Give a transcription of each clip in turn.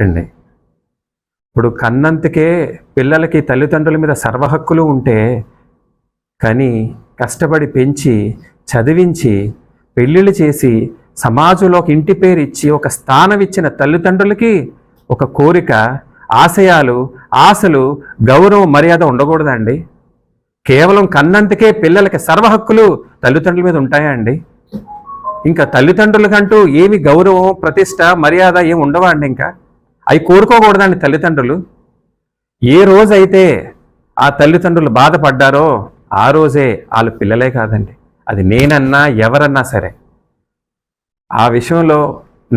అండి. ఇప్పుడు కన్నంతకే పిల్లలకి తల్లిదండ్రుల మీద సర్వహక్కులు ఉంటే, కానీ కష్టపడి పెంచి చదివించి పెళ్ళిళ్ళు చేసి సమాజంలో ఒక ఇంటి పేరు ఇచ్చి ఒక స్థానం ఇచ్చిన తల్లిదండ్రులకి ఒక కోరిక, ఆశయాలు, ఆశలు, గౌరవం, మర్యాద ఉండకూడదా అండి? కేవలం కన్నంతకే పిల్లలకి సర్వహక్కులు తల్లిదండ్రుల మీద ఉంటాయా అండి? ఇంకా తల్లిదండ్రులకంటూ ఏమి గౌరవం, ప్రతిష్ట, మర్యాద ఏమి ఉండవా అండి? ఇంకా అవి కోరుకోకూడదండి తల్లిదండ్రులు. ఏ రోజైతే ఆ తల్లిదండ్రులు బాధపడ్డారో ఆ రోజే వాళ్ళ పిల్లలే కాదండి, అది నేనన్నా ఎవరన్నా సరే. ఆ విషయంలో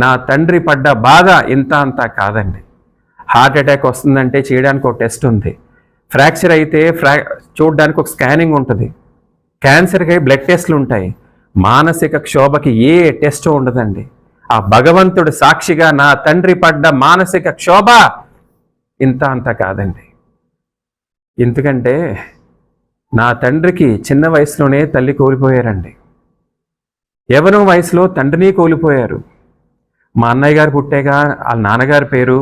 నా తండ్రి పడ్డ బాధ ఇంత అంతా కాదండి. హార్ట్ అటాక్ వస్తుందంటే చేయడానికి ఒక టెస్ట్ ఉంది, ఫ్రాక్చర్ అయితే చూడడానికి ఒక స్కానింగ్ ఉంటుంది, క్యాన్సర్కి బ్లడ్ టెస్ట్లు ఉంటాయి, మానసిక క్షోభకి ఏ టెస్ట్ ఉండదండి. ఆ భగవంతుడు సాక్షిగా నా తండ్రి పడ్డ మానసిక క్షోభ ఇంత అంత కాదండి. ఎందుకంటే నా తండ్రికి చిన్న వయసులోనే తల్లి కోల్పోయారండి. యవ్వనం వయసులో తండ్రిని కోల్పోయారు. మా అన్నయ్య గారు పుట్టాక వాళ్ళ నాన్నగారి పేరు,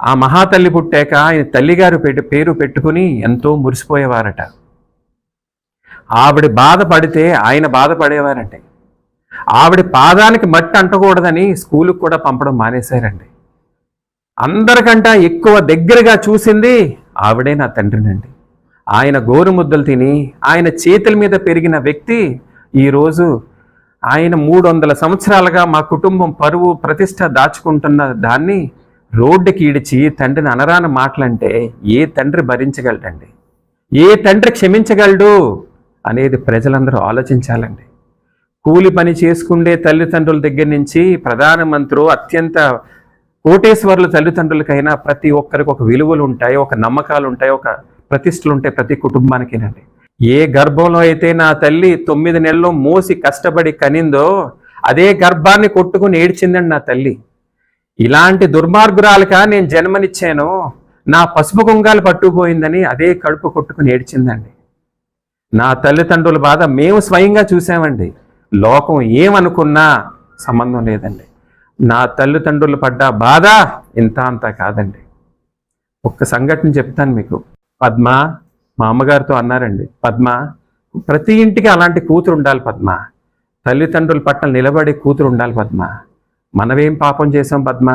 ఆ మహాతల్లి పుట్టాక ఆయన తల్లిగారు పేరు పెట్టుకుని ఎంతో మురిసిపోయేవారట. ఆవిడ బాధపడితే ఆయన బాధపడేవారండి. ఆవిడ పాదానికి మట్టి అంటకూడదని స్కూలుకు కూడా పంపడం మానేశారండి. అందరికంటే ఎక్కువ దగ్గరగా చూసింది ఆవిడే నా తండ్రినండి. ఆయన గోరుముద్దలు తిని ఆయన చేతుల మీద పెరిగిన వ్యక్తి ఈరోజు ఆయన 300 సంవత్సరాలుగా మా కుటుంబం పరువు ప్రతిష్ట దాచుకుంటున్న దాన్ని రోడ్డుకి ఈడిచి తండ్రిని అనరాని మాటలంటే ఏ తండ్రి భరించగలడండి? ఏ తండ్రి క్షమించగలడు అనేది ప్రజలందరూ ఆలోచించాలండి. కూలి పని చేసుకుండే తల్లిదండ్రుల దగ్గర నుంచి ప్రధానమంత్రి, అత్యంత కోటేశ్వరుల తల్లిదండ్రులకైనా ప్రతి ఒక్కరికి ఒక విలువలు ఉంటాయి, ఒక నమ్మకాలు ఉంటాయి, ఒక ప్రతిష్టలు ఉంటాయి ప్రతి కుటుంబానికేనండి. ఏ గర్భంలో అయితే నా తల్లి 9 నెలలు మోసి కష్టపడి కనిందో అదే గర్భాన్ని కొట్టుకుని ఏడ్చిందండి నా తల్లి. ఇలాంటి దుర్మార్గురాలుక నేను జన్మనిచ్చాను, నా పసుపు కుంగాలు పట్టుకుపోయిందని అదే కడుపు కొట్టుకుని ఏడ్చిందండి. నా తల్లిదండ్రుల బాధ మేము స్వయంగా చూసామండి. లోకం ఏమనుకున్నా సంబంధం లేదండి. నా తల్లిదండ్రులు పడ్డ బాధ ఇంత అంతా కాదండి. ఒక్క సంఘటన చెప్తాను మీకు. పద్మ మా అమ్మగారితో అన్నారండి, పద్మ ప్రతి ఇంటికి అలాంటి కూతురు ఉండాలి పద్మ, తల్లిదండ్రుల పట్ల నిలబడే కూతురు ఉండాలి పద్మ, మనమేం పాపం చేసాం పద్మ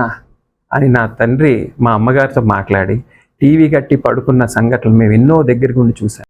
అని నా తండ్రి మా అమ్మగారితో మాట్లాడి టీవీ కట్టి పడుకున్న సంఘటనలు మేము ఎన్నో దగ్గరికి ఉండి చూసాం.